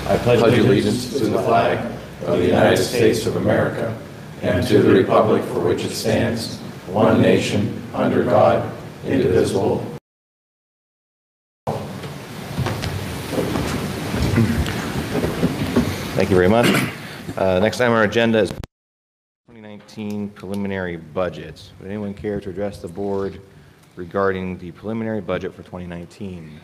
I pledge allegiance to the flag of the United States of America and to the republic for which it stands, one nation, under God, indivisible. Thank you very much. Next item on our agenda is 2019 preliminary budget. Would anyone care to address the board regarding the preliminary budget for 2019?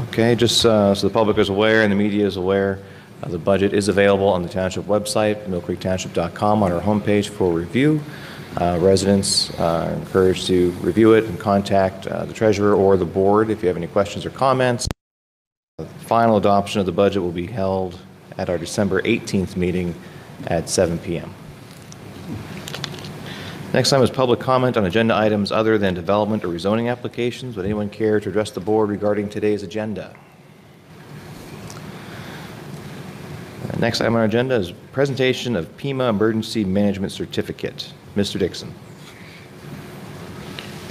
Okay, just so the public is aware and the media is aware, the budget is available on the township website, millcreektownship.com, on our homepage for review. Residents are encouraged to review it and contact the treasurer or the board if you have any questions or comments. The final adoption of the budget will be held at our December 18th meeting at 7 p.m. Next time is public comment on agenda items other than development or rezoning applications. Would anyone care to address the board regarding today's agenda? Next item on our agenda is presentation of PEMA Emergency Management Certificate. Mr. Dixon.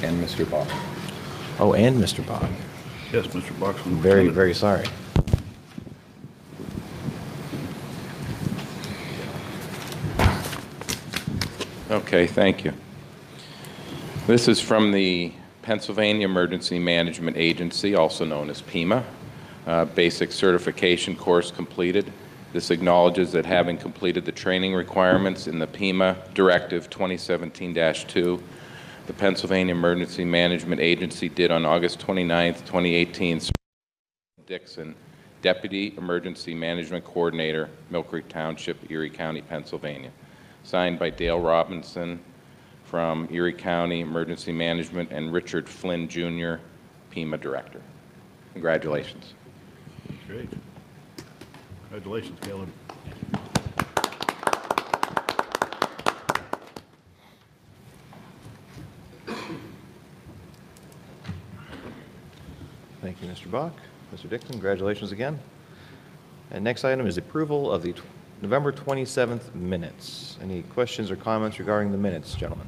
And Mr. Bach. Oh, and Mr. Bach. Yes, Mr. Bach. Very, very sorry. Okay, thank you. This is from the Pennsylvania Emergency Management Agency, also known as PEMA. Basic certification course completed. This acknowledges that having completed the training requirements in the PEMA Directive 2017-2, the Pennsylvania Emergency Management Agency did on August 29, 2018, Dixon, Deputy Emergency Management Coordinator, Millcreek Township, Erie County, Pennsylvania. Signed by Dale Robinson from Erie County Emergency Management and Richard Flynn Jr., PEMA Director. Congratulations. Great. Congratulations, Caleb. Thank you, Mr. Bach. Mr. Dixon, congratulations again. And next item is approval of the November 27th minutes. Any questions or comments regarding the minutes, gentlemen?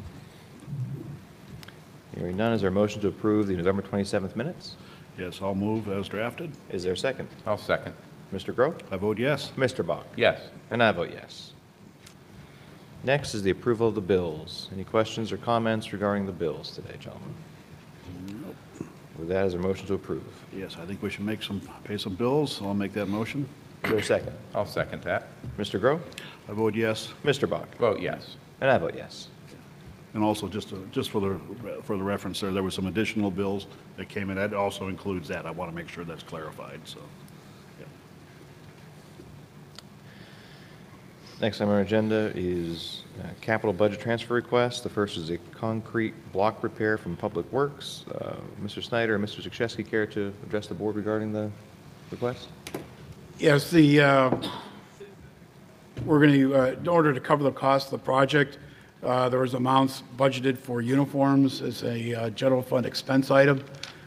Hearing none, is there a motion to approve the November 27th minutes? Yes, I'll move as drafted. Is there a second? I'll second. Mr. Groh? I vote yes. Mr. Bach? Yes. And I vote yes. Next is the approval of the bills. Any questions or comments regarding the bills today, gentlemen? Nope. With that, is there a motion to approve? Yes, I think we should pay some bills, so I'll make that motion. Is there a second? I'll second that. Mr. Groh? I vote yes. Mr. Bach? Vote yes. And I vote yes. And also, just for the reference there were some additional bills that came in. That also includes that. I want to make sure that's clarified. So, yeah. Next on our agenda is capital budget transfer request. The first is a concrete block repair from Public Works. Mr. Snyder and Mr. Zakrzewski care to address the board regarding the request? Yes, we're going to, in order to cover the cost of the project, there was amounts budgeted for uniforms as a general fund expense item.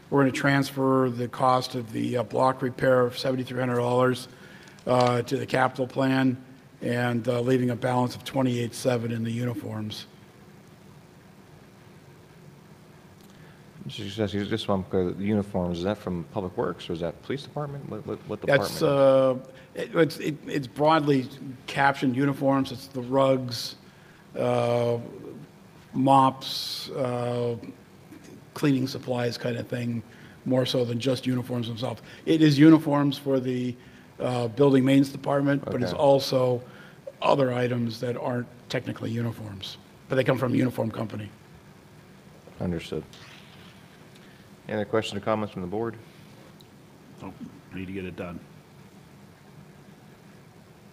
We're going to transfer the cost of the block repair of $7,300 to the capital plan and leaving a balance of $28,700 in the uniforms. Mr. Zakrzewski, just so I'm clear, the uniforms, is that from Public Works or is that Police Department? What department? It's broadly captioned uniforms. It's the rugs, mops, cleaning supplies kind of thing, more so than just uniforms themselves. It is uniforms for the building maintenance department, but it's also other items that aren't technically uniforms, but they come from a uniform company. Understood. Any other questions or comments from the board? Oh, need to get it done.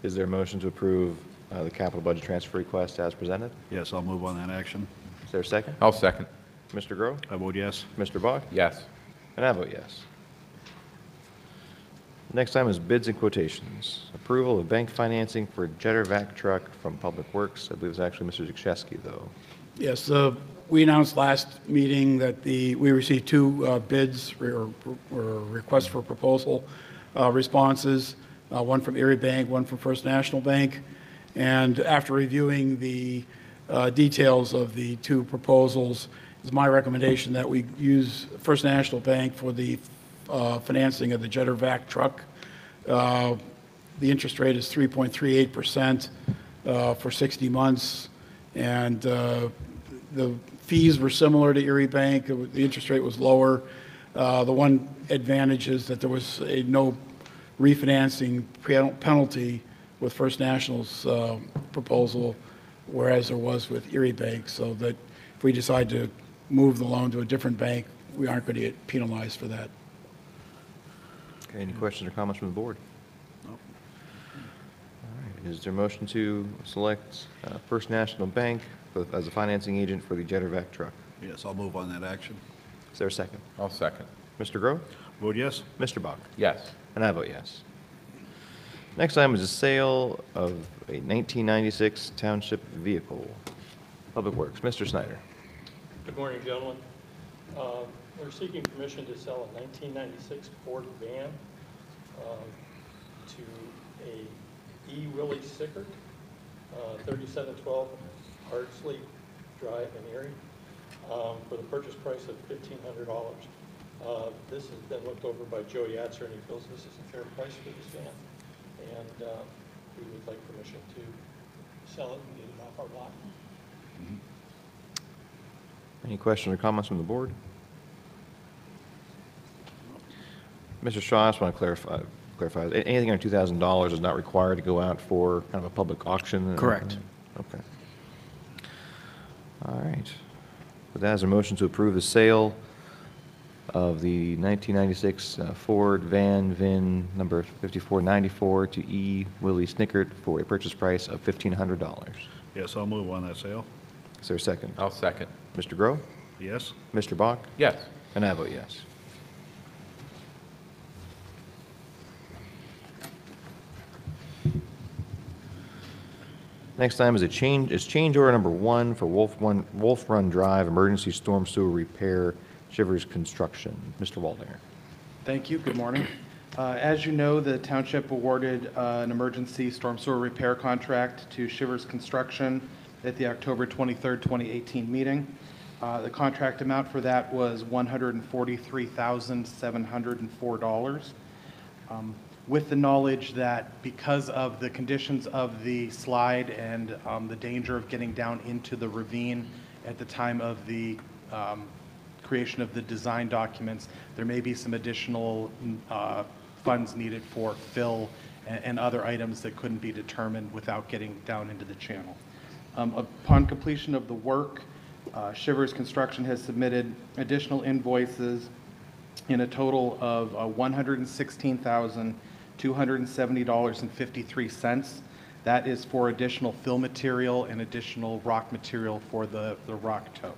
Is there a motion to approve the capital budget transfer request as presented? Yes, I'll move on that action. Is there a second? I'll second. Mr. Groh? I vote yes. Mr. Bach? Yes. And I vote yes. Next item is bids and quotations. Approval of bank financing for Jetter vac truck from Public Works. I believe it's actually Mr. Zakrzewski, though. Yes, we announced last meeting that we received two bids or requests for proposal responses, one from Erie Bank, one from First National Bank. And after reviewing the details of the two proposals, it's my recommendation that we use First National Bank for the financing of the Jetter Vac truck. The interest rate is 3.38% for 60 months, and the fees were similar to Erie Bank. The interest rate was lower. The one advantage is that there was no refinancing penalty with First National's proposal, whereas there was with Erie Bank, so that if we decide to move the loan to a different bank, we aren't going to get penalized for that. Okay, any questions or comments from the board? No. All right, is there a motion to select First National Bank as a financing agent for the Jetter Vac truck? Yes, I'll move on that action. Is there a second? I'll second. Mr. Grove? Vote yes? Mr. Bach? Yes. And I vote yes. Next item is a sale of a 1996 township vehicle. Public Works, Mr. Snyder. Good morning, gentlemen. We're seeking permission to sell a 1996 Ford van to a E. Willie Sickert, 3712 Ardsley Drive in Erie, for the purchase price of $1,500. This has been looked over by Joe Yatzer, and he feels this is a fair price for this van. And we would like permission to sell it and get it off our lot. Any questions or comments from the board? Mr. Shaw, I just want to clarify, anything under $2,000 is not required to go out for kind of a public auction? Correct. Okay. All right. With that, is there a motion to approve the sale of the 1996 Ford van VIN number 5494 to E. Willie Snickert for a purchase price of $1,500? Yes, I'll move on that sale. Is there a second? I'll second. Mr. Grove? Yes? Mr. Bach? Yes. And I vote yes. Next item is change order number 1 for Wolf Run Drive Emergency Storm Sewer Repair, Shivers Construction. Mr. Waldinger. Thank you. Good morning. As you know, the township awarded an emergency storm sewer repair contract to Shivers Construction at the October 23rd, 2018 meeting. The contract amount for that was $143,704. With the knowledge that because of the conditions of the slide and the danger of getting down into the ravine at the time of the creation of the design documents, there may be some additional funds needed for fill and other items that couldn't be determined without getting down into the channel. Upon completion of the work, Shivers Construction has submitted additional invoices in a total of $116,270.53. That is for additional fill material and additional rock material for the rock toe.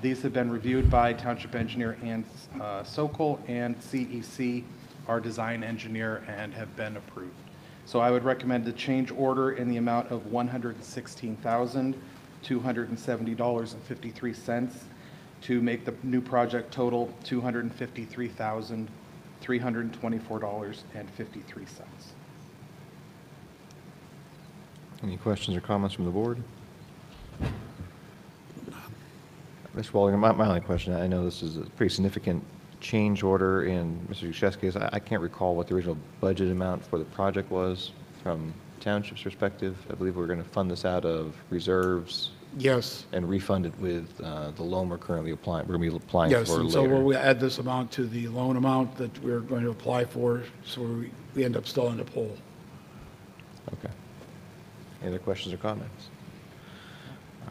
These have been reviewed by Township Engineer Ann Sokol and CEC, our design engineer, and have been approved. So I would recommend the change order in the amount of $116,270.53 to make the new project total $253,324.53. Any questions or comments from the board? Mr. Waldinger, my only question, I know this is a pretty significant change order in Mr. Yushevsky's. I can't recall what the original budget amount for the project was from township's perspective. I believe we're going to fund this out of reserves. Yes. And refund it with the loan we're currently applying. We're going to be applying Yes, for and later. so we'll add this amount to the loan amount that we're going to apply for, so we end up still in the hole. Okay. Any other questions or comments?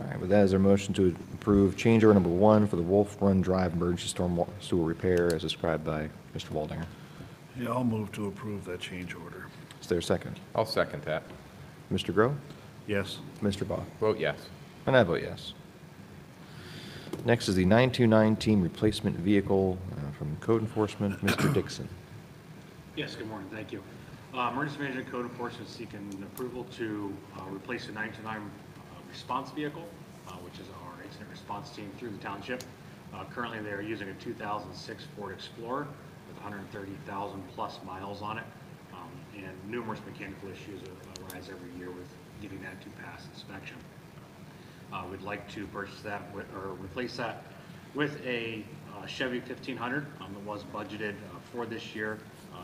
All right, with that, is there a motion to approve change order number 1 for the Wolf Run Drive emergency storm sewer repair as described by Mr. Waldinger? Yeah, I'll move to approve that change order. Is there a second? I'll second that. Mr. Grove? Yes? Mr. Bach? Vote yes. And I vote yes. Next is the 929 team replacement vehicle from Code Enforcement, Mr. Dixon. Yes, good morning, thank you. Emergency Management Code Enforcement is seeking approval to replace the 929 response vehicle, which is our incident response team through the township. Currently, they are using a 2006 Ford Explorer with 130,000 plus miles on it, and numerous mechanical issues arise every year with getting that to pass inspection. We'd like to purchase that or replace that with a Chevy 1500 that was budgeted for this year,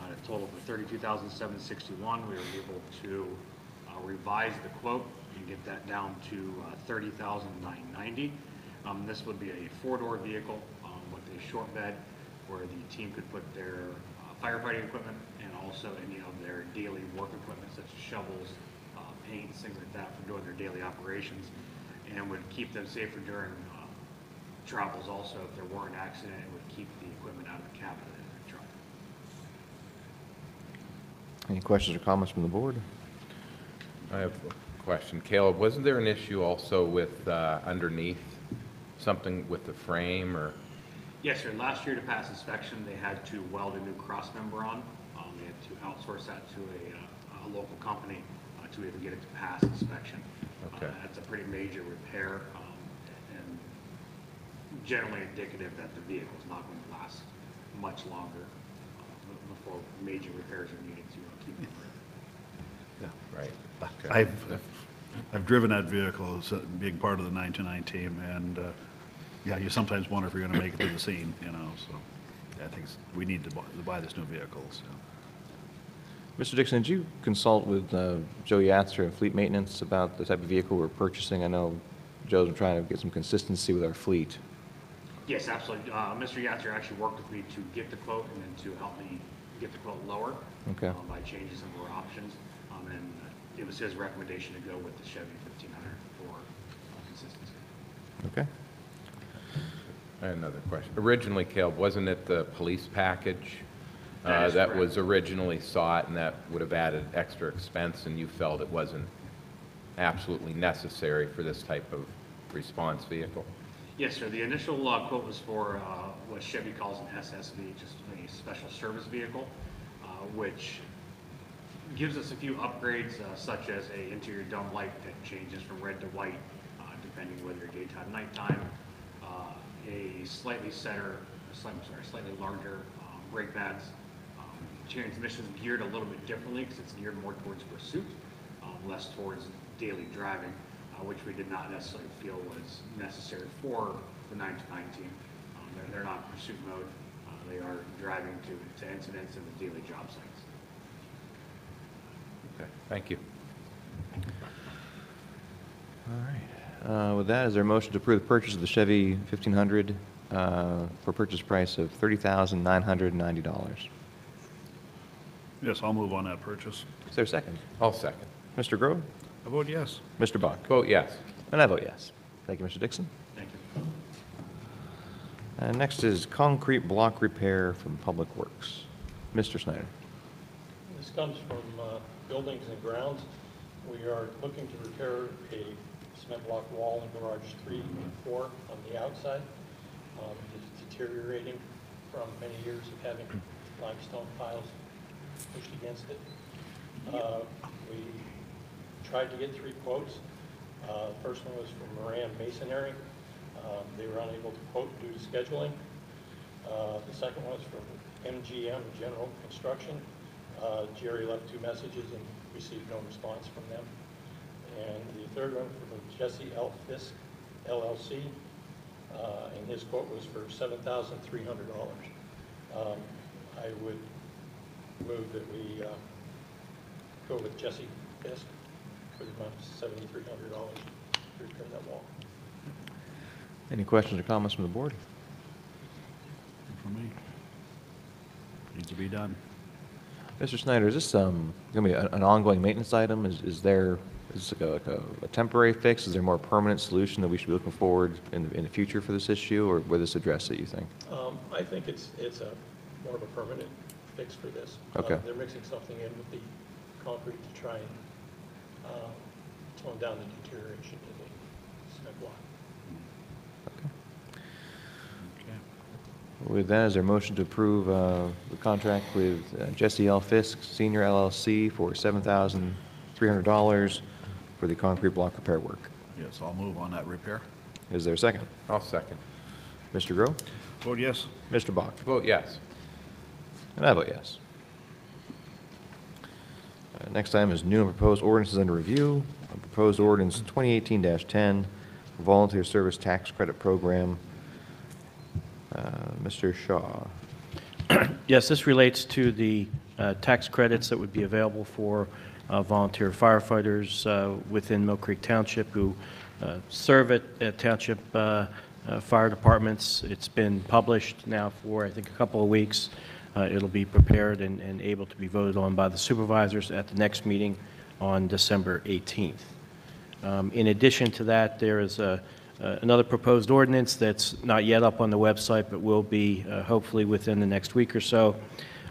at a total of $32,761. We were able to revise the quote and get that down to $30,990. This would be a four-door vehicle with a short bed where the team could put their firefighting equipment and also any of their daily work equipment such as shovels, paints, things like that for doing their daily operations, and would keep them safer during travels also. If there were an accident, it would keep the equipment out of the cabin of the truck. Any questions or comments from the board? I have a question. Caleb, wasn't there an issue also with underneath, something with the frame or? Yes, sir. Last year to pass inspection, they had to weld a new cross member on. They had to outsource that to a local company to even get it to pass inspection. Okay. That's a pretty major repair and generally indicative that the vehicle is not going to last much longer before major repairs are needed to keep it running. Yeah, right. Okay. I've driven that vehicle as being part of the 929 team, and yeah, you sometimes wonder if you're going to make it to the scene, you know, so yeah, I think we need to buy this new vehicle, so. Mr. Dixon, did you consult with Joe Yatzer and Fleet Maintenance about the type of vehicle we're purchasing? I know Joe's been trying to get some consistency with our fleet. Yes, absolutely. Mr. Yatzer actually worked with me to get the quote and then to help me get the quote lower by changing some of our options. And it was his recommendation to go with the Chevy 1500 for consistency. Okay. I have another question. Originally, Caleb, wasn't it the police package That that correct. was originally sought, and that would have added extra expense, and you felt it wasn't absolutely necessary for this type of response vehicle? Yes, sir. The initial quote was for what Chevy calls an SSV, just a special service vehicle, which gives us a few upgrades, such as a interior dome light that changes from red to white, depending whether you're daytime, nighttime, a slightly larger brake pads. Transmission is geared a little bit differently because it's geared more towards pursuit, less towards daily driving, which we did not necessarily feel was necessary for the 929 team. They're not in pursuit mode. They are driving to incidents and the daily job sites. Okay, thank you. All right. With that, is there a motion to approve the purchase of the Chevy 1500 for purchase price of $30,990? Yes, I'll move on that purchase. Is there a second? I'll second. Mr. Grove? I vote yes. Mr. Bach? Vote yes. And I vote yes. Thank you, Mr. Dixon. Thank you. And next is concrete block repair from Public Works. Mr. Snyder. This comes from Buildings and Grounds. We are looking to repair a cement block wall in garage 3 and 4 on the outside. It's deteriorating from many years of having limestone piles pushed against it. We tried to get 3 quotes. The first one was from Moran Masonry. They were unable to quote due to scheduling. The second one was from MGM General Construction. Jerry left 2 messages and received no response from them. And the third one from Jesse L. Fisk, LLC, and his quote was for $7,300. I would move that we go with Jesse Fisk for the amount of $7,300 to repair that wall. Any questions or comments from the board? For me. Needs to be done. Mr. Snyder, is this going to be an ongoing maintenance item? Is this like a temporary fix? Is there a more permanent solution that we should be looking forward in the future for this issue, or will this address it, you think? I think it's a more of a permanent fix for this. Okay. They're mixing something in with the concrete to try and tone down the deterioration in the cement block. With that, is there a motion to approve the contract with Jesse L. Fisk, Senior LLC, for $7,300 for the concrete block repair work? Yes, I'll move on that repair. Is there a second? I'll second. Mr. Grove? Vote yes. Mr. Bach? Vote yes. And I vote yes. Next item is new and proposed ordinances under review. Proposed ordinance 2018-10, Volunteer Service Tax Credit Program. Mr. Shaw. Yes, this relates to the tax credits that would be available for volunteer firefighters within Millcreek Township who serve at township fire departments. It's been published now for, I think, a couple of weeks. It'll be prepared and able to be voted on by the supervisors at the next meeting on December 18th. In addition to that, there is another proposed ordinance that's not yet up on the website, but will be hopefully within the next week or so,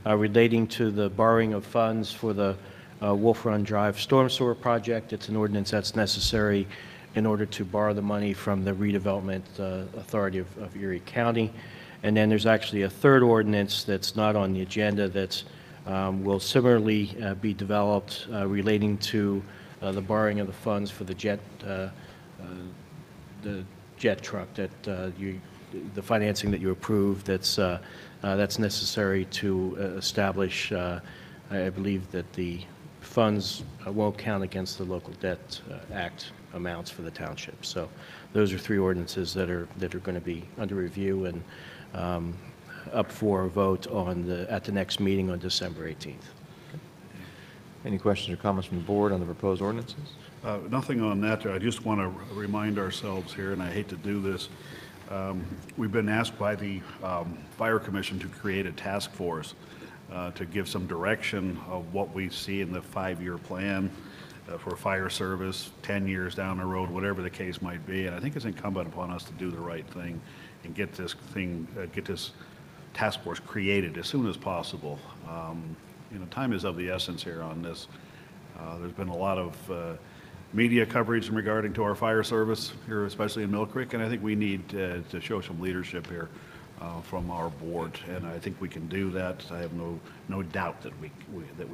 relating to the borrowing of funds for the Wolf Run Drive storm sewer project. It's an ordinance that's necessary in order to borrow the money from the redevelopment authority of Erie County. And then there's actually a third ordinance that's not on the agenda that will similarly be developed relating to the borrowing of the funds for the jet truck that the financing that you approved that's necessary to establish. I believe that the funds won't count against the Local Debt Act amounts for the township. So those are three ordinances that are going to be under review and up for a vote at the next meeting on December 18th. Okay. Any questions or comments from the board on the proposed ordinances? Nothing on that. I just want to remind ourselves here, and I hate to do this. We've been asked by the Fire Commission to create a task force to give some direction of what we see in the 5-year plan for fire service, 10 years down the road, whatever the case might be. And I think it's incumbent upon us to do the right thing and get this task force created as soon as possible. Time is of the essence here on this. There's been a lot of media coverage regarding to our fire service here, especially in Millcreek, and I think we need to show some leadership here from our board, and I think we can do that. I have no doubt that we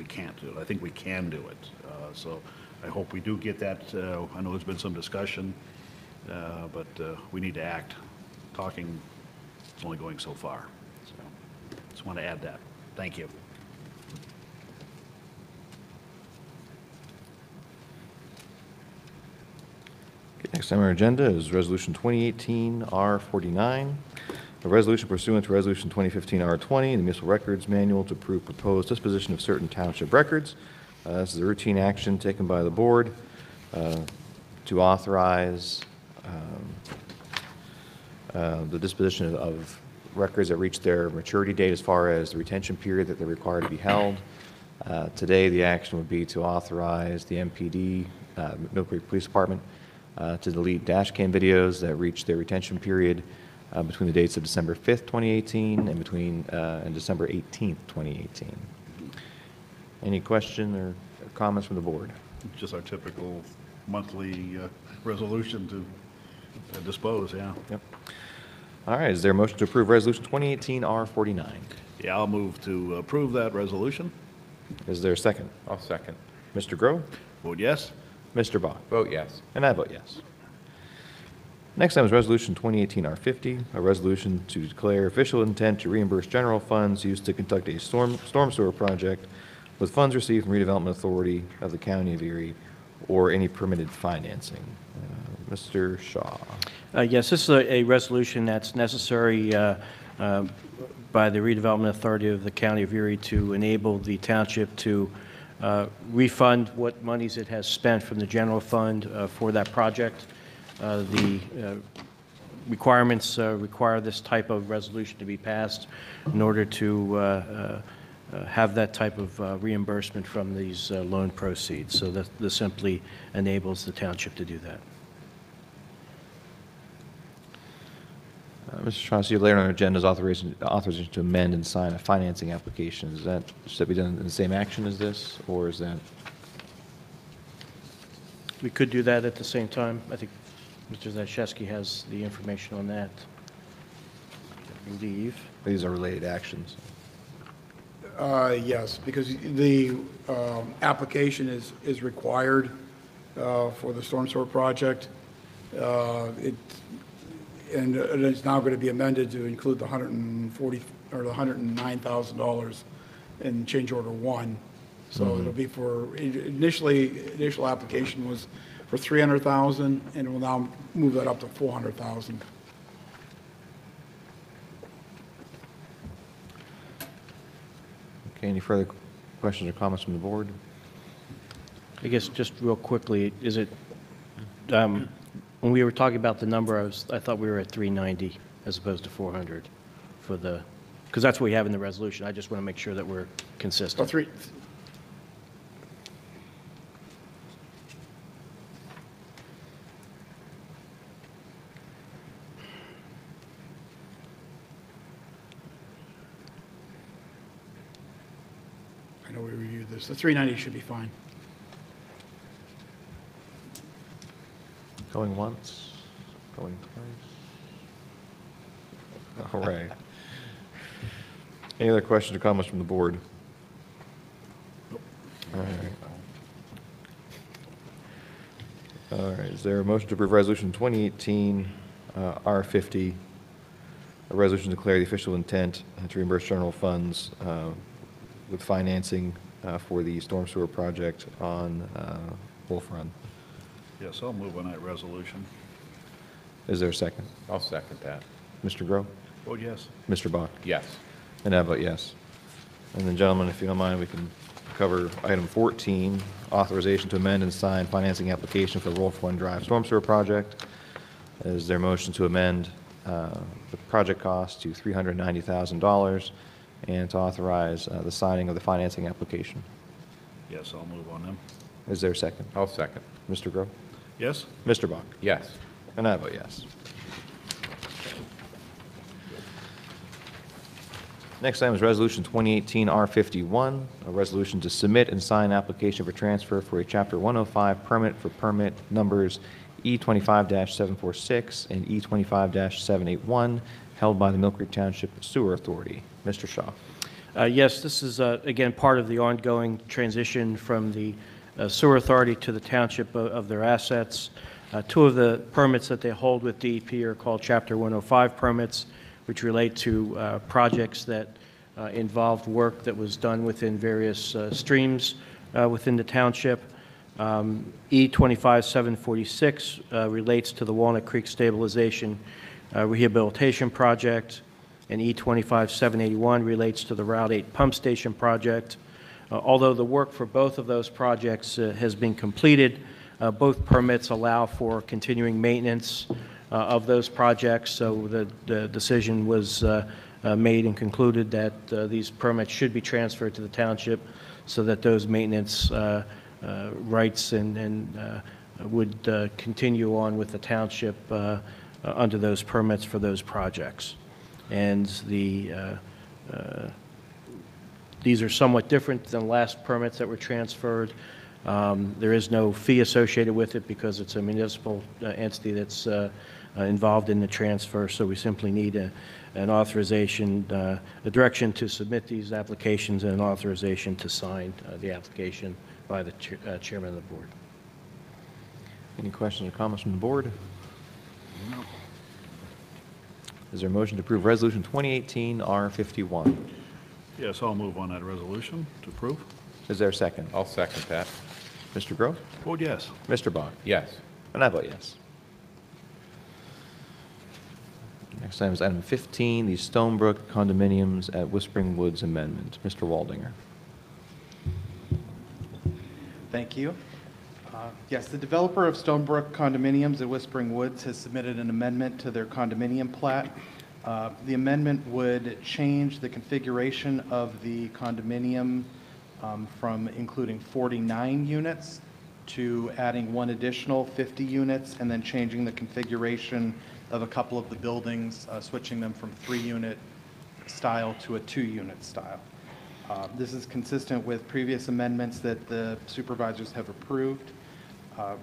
can't do it. I think we can do it. So I hope we do get that. I know there's been some discussion, but we need to act. Talking is only going so far. So just want to add that. Thank you. Next on our agenda is Resolution 2018-R49, a resolution pursuant to Resolution 2015-R20, the Municipal Records Manual to approve proposed disposition of certain township records. This is a routine action taken by the board to authorize the disposition of records that reach their maturity date as far as the retention period that they're required to be held. Today, the action would be to authorize the MPD, Millcreek Police Department, to delete dash cam videos that reach their retention period between the dates of December 5th, 2018 and December 18th, 2018. Any question or comments from the board? Just our typical monthly resolution to dispose, yeah. Yep. All right, is there a motion to approve Resolution 2018-R49? Yeah, I'll move to approve that resolution. Is there a second? I'll second. Mr. Groh? Vote yes. Mr. Bach? Vote yes. And I vote yes. Next item is Resolution 2018-R50, a resolution to declare official intent to reimburse general funds used to conduct a storm sewer project with funds received from Redevelopment Authority of the County of Erie or any permitted financing. Mr. Shaw. Yes, this is a resolution that's necessary by the Redevelopment Authority of the County of Erie to enable the township to refund what monies it has spent from the general fund for that project. The requirements require this type of resolution to be passed in order to have that type of reimbursement from these loan proceeds. So this simply enables the township to do that. Mr. Shaw, so later on our agenda is authorization to amend and sign a financing application. Should that be done in the same action as this, or is that? We could do that at the same time. I think Mr. Zaszewski has the information on that, I believe. These are related actions. Yes, because the application is required for the storm sewer project. And it's now going to be amended to include the $140 or the $109,000 in change order 1. So it'll be for initial application was for $300,000, and we'll now move that up to $400,000. Okay, any further questions or comments from the board? I guess just real quickly, is it, when we were talking about the number, I thought we were at 390 as opposed to 400 for the, because that's what we have in the resolution. I just want to make sure that we're consistent. I know we reviewed this. The 390 should be fine. Going once, going twice. All right. Any other questions or comments from the board? All right. All right, is there a motion to approve Resolution 2018 R50, a resolution to declare the official intent to reimburse general funds with financing for the storm sewer project on Wolf Run? Yes, I'll move on that resolution. Is there a second? I'll second that. Mr. Groh? Vote yes. Mr. Bach? Yes. And I vote yes. And then, gentlemen, if you don't mind, we can cover item 14, authorization to amend and sign financing application for the Wolf Run Drive Storm Sewer Project. Is there a motion to amend the project cost to $390,000 and to authorize the signing of the financing application? Yes, I'll move on them. Is there a second? I'll second. Mr. Groh? Yes? Mr. Bach? Yes. And I vote yes. Next item is Resolution 2018 R51, a resolution to submit and sign application for transfer for a Chapter 105 permit for permit numbers E25-746 and E25-781 held by the Millcreek Township Sewer Authority. Mr. Shaw. Yes, this is, again, part of the ongoing transition from the Sewer Authority to the township of their assets. Two of the permits that they hold with DEP are called Chapter 105 permits, which relate to projects that involved work that was done within various streams within the township. E25-746 relates to the Walnut Creek Stabilization Rehabilitation Project, and E25-781 relates to the Route 8 Pump Station Project. Although the work for both of those projects has been completed, both permits allow for continuing maintenance of those projects, so the decision was made and concluded that these permits should be transferred to the township so that those maintenance rights and would continue on with the township under those permits for those projects. And these are somewhat different than the last permits that were transferred. There is no fee associated with it because it's a municipal entity that's involved in the transfer, so we simply need an authorization, a direction to submit these applications and an authorization to sign the application by the chairman of the board. Any questions or comments from the board? No. Is there a motion to approve Resolution 2018 R51? Yes, I'll move on that resolution to approve. Is there a second? I'll second that. Mr. Groh? Vote yes. Mr. Bach? Yes. And I vote yes. Next item is item 15, the Stonebrook condominiums at Whispering Woods Amendment. Mr. Waldinger. Thank you. Yes, the developer of Stonebrook condominiums at Whispering Woods has submitted an amendment to their condominium plat. The amendment would change the configuration of the condominium from including 49 units to adding one additional 50 units, and then changing the configuration of a couple of the buildings, switching them from 3-unit style to a 2-unit style. This is consistent with previous amendments that the supervisors have approved.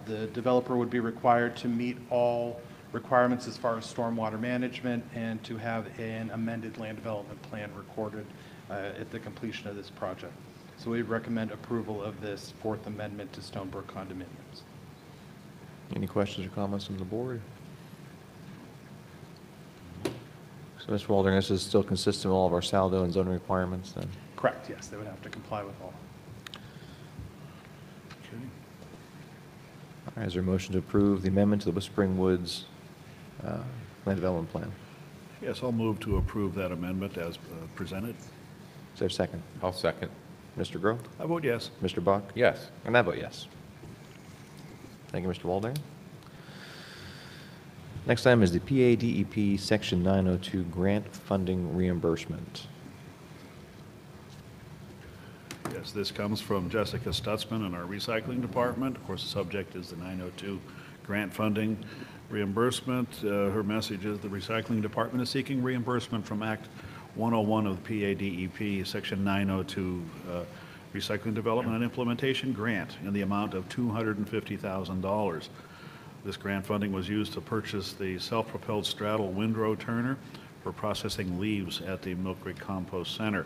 The developer would be required to meet all requirements as far as stormwater management and to have an amended land development plan recorded at the completion of this project. So we recommend approval of this fourth amendment to Stonebrook condominiums. Any questions or comments from the board? So, Mr. Waldinger, this is still consistent with all of our saldo and zoning requirements then? Correct, yes, they would have to comply with all. Okay. All right, is there a motion to approve the amendment to the Whispering Woods land development plan? Yes, I'll move to approve that amendment as presented. Is there a second? I'll second. Mr. Groh? I vote yes. Mr. Bach? Yes. And I vote yes. Thank you, Mr. Waldeck. Next item is the PADEP Section 902 Grant Funding Reimbursement. Yes, this comes from Jessica Stutzman in our recycling department. Of course, the subject is the 902 grant funding reimbursement. Her message is the recycling department is seeking reimbursement from Act 101 of the PADEP, Section 902 Recycling Development and Implementation Grant in the amount of $250,000. This grant funding was used to purchase the self-propelled straddle windrow turner for processing leaves at the Millcreek Compost Center.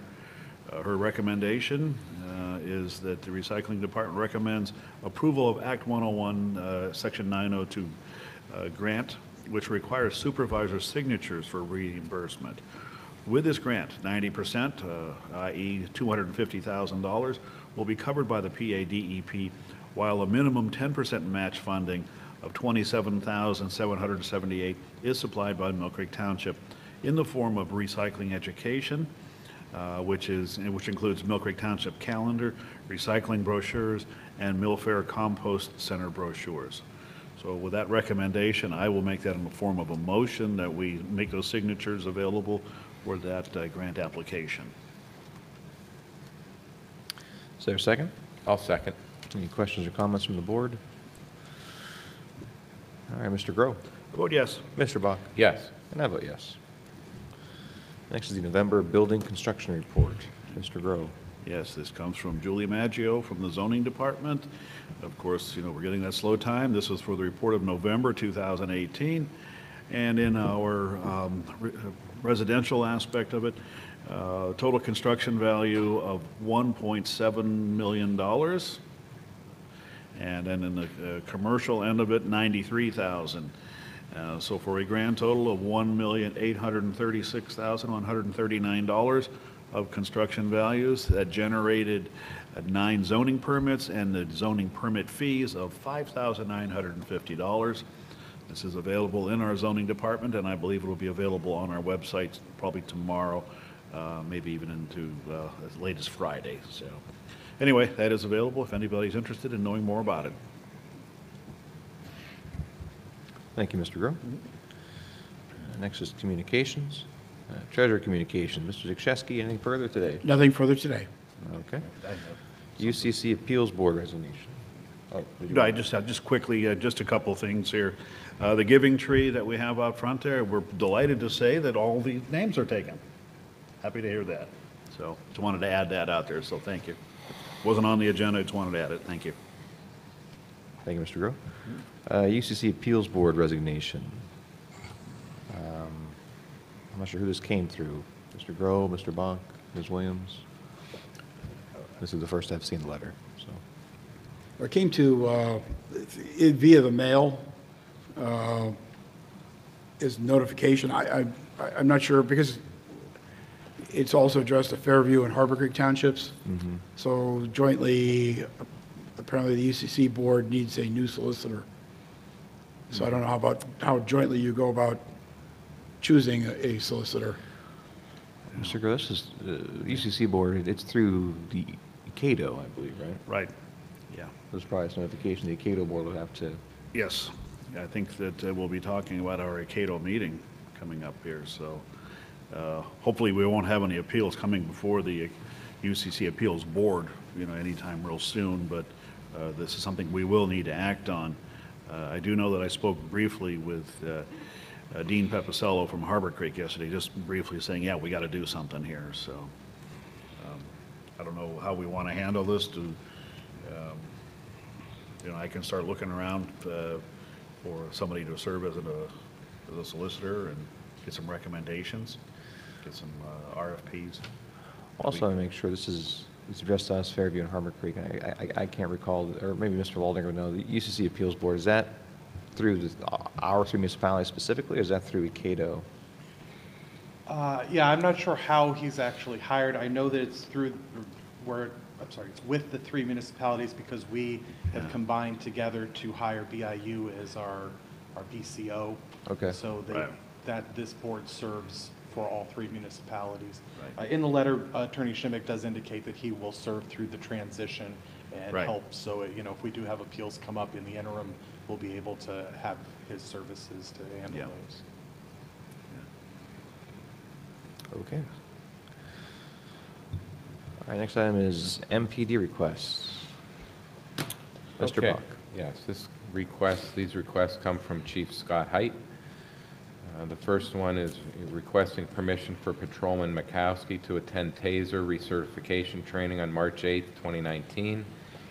Her recommendation is that the recycling department recommends approval of Act 101, Section 902 grant, which requires supervisor signatures for reimbursement. With this grant, 90%, i.e. $250,000, will be covered by the PADEP, while a minimum 10% match funding of $27,778 is supplied by Millcreek Township in the form of recycling education, which includes Millcreek Township calendar, recycling brochures, and Mill Fair Compost Center brochures. So with that recommendation, I will make that in the form of a motion that we make those signatures available for that grant application. Is there a second? I'll second. Any questions or comments from the board? All right, Mr. Groh. I vote yes. Mr. Bach? Yes. And I vote yes. Next is the November Building Construction Report. Mr. Groh. Yes, this comes from Julie Maggio from the zoning department. Of course, we're getting that slow time. This is for the report of November 2018. And in our residential aspect of it, total construction value of $1.7 million. And then in the commercial end of it, $93,000. So for a grand total of $1,836,139 of construction values, that generated 9 zoning permits and the zoning permit fees of $5,950. This is available in our zoning department, and I believe it will be available on our website probably tomorrow, maybe even into as late as Friday. So anyway, that is available if anybody's interested in knowing more about it. Thank you, Mr. Groh. Next is communications. Treasurer Communications, Mr. Zakrzewski, anything further today? Nothing further today. Okay. UCC Appeals Board resignation. Oh, No, I just quickly, just a couple things here. The giving tree that we have out front there, we're delighted to say that all the names are taken. Happy to hear that. So just wanted to add that out there, so thank you. Wasn't on the agenda, just wanted to add it. Thank you. Thank you, Mr. Groh. UCC Appeals Board resignation. I'm not sure who this came through. Mr. Groh, Mr. Bach, Ms. Williams. This is the first I've seen the letter, so. It came to, via the mail, is notification. I'm not sure, because it's also addressed to Fairview and Harbor Creek Townships. So jointly, apparently the UCC board needs a new solicitor. So I don't know how jointly you go about choosing a solicitor. Mr. Groh, this is UCC board, it's through the CATO, I believe, right? Right. Yeah. There's probably some notification the CATO board will have to. Yes. I think that we'll be talking about our CATO meeting coming up here. So hopefully we won't have any appeals coming before the UCC Appeals Board, anytime real soon. But this is something we will need to act on. I do know that I spoke briefly with Dean Pepicello from Harbor Creek yesterday, just briefly saying, yeah, we got to do something here. So I don't know how we want to handle this. I can start looking around for somebody to serve as a solicitor and get some recommendations, get some RFPs. Also, to make sure this is addressed to us, Fairview and Harbor Creek. I can't recall, or maybe Mr. Waldinger would know, the UCC Appeals Board, is that through our 3 municipalities specifically, or is that through CATO? Yeah, I'm not sure how he's actually hired. I know that it's through it's with the 3 municipalities, because we have combined together to hire BIU as our BCO. Okay. So that this board serves for all 3 municipalities. In the letter, Attorney Schimmick does indicate that he will serve through the transition and help. So, if we do have appeals come up in the interim, we'll be able to have his services to handle those. Okay. All right, next item is MPD requests. Mr. Okay. Bach. Yes, these requests come from Chief Scott Height. The first one is requesting permission for Patrolman Mikowski to attend TASER recertification training on March 8th, 2019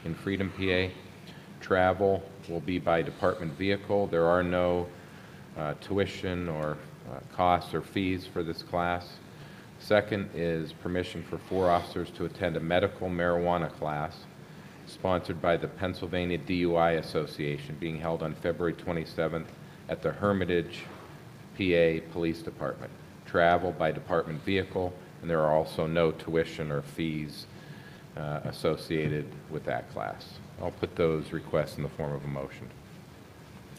in Freedom, PA. Travel will be by department vehicle. There are no tuition or costs or fees for this class. Second is permission for 4 officers to attend a medical marijuana class sponsored by the Pennsylvania DUI Association, being held on February 27th at the Hermitage, PA Police Department. Travel by department vehicle, and there are also no tuition or fees associated with that class. I'll put those requests in the form of a motion.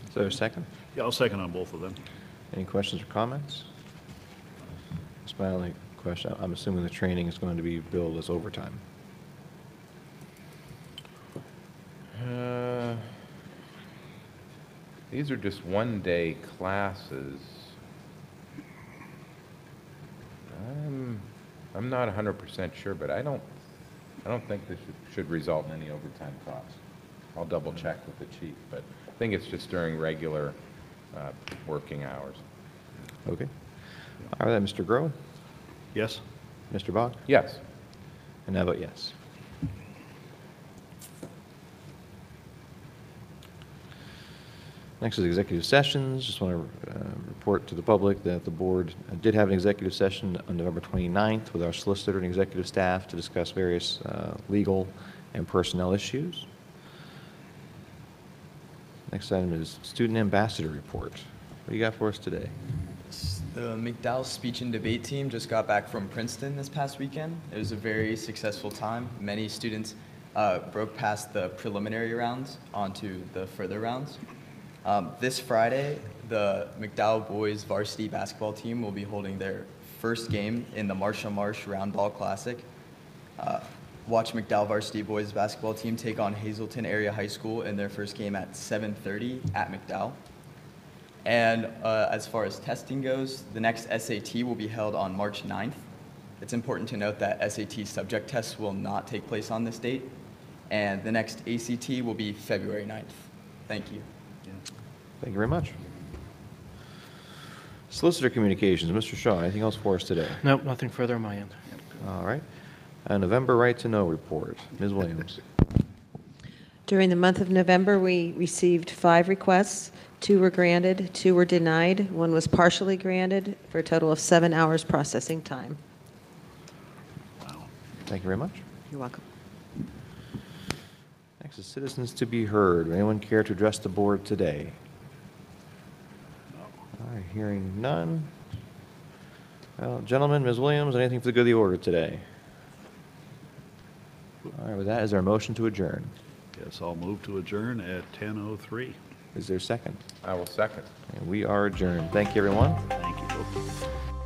Is there a second? Yeah, I'll second on both of them. Any questions or comments? That's my only question. I'm assuming the training is going to be billed as overtime. These are just one-day classes. I'm not 100% sure, but I don't think this should result in any overtime costs. I'll double check with the chief, but I think it's just during regular working hours. Okay. All right, Mr. Groh? Yes? Mr. Bach? Yes. And I vote yes. Next is executive sessions. Just want to report to the public that the board did have an executive session on November 29th with our solicitor and executive staff to discuss various legal and personnel issues. Next item is student ambassador report. What do you got for us today? The McDowell speech and debate team just got back from Princeton this past weekend. It was a very successful time. Many students broke past the preliminary rounds onto the further rounds. This Friday, the McDowell boys varsity basketball team will be holding their first game in the Marshall Marsh Roundball Classic. Watch McDowell varsity boys basketball team take on Hazleton Area High School in their first game at 7:30 at McDowell. And as far as testing goes, the next SAT will be held on March 9th. It's important to note that SAT subject tests will not take place on this date, and the next ACT will be February 9th. Thank you. Thank you very much. Solicitor communications, Mr. Shaw, anything else for us today? Nope, nothing further on my end. All right. November right to know report. Ms. Williams. During the month of November, we received 5 requests. 2 were granted, 2 were denied, 1 was partially granted, for a total of 7 hours processing time. Thank you very much. You're welcome. Next is citizens to be heard. Would anyone care to address the board today? All right, hearing none. Well, gentlemen, Ms. Williams, anything for the good of the order today? All right, with that, is there a motion to adjourn? Yes, I'll move to adjourn at 10:03. Is there a second? I will second. And we are adjourned. Thank you, everyone. Thank you.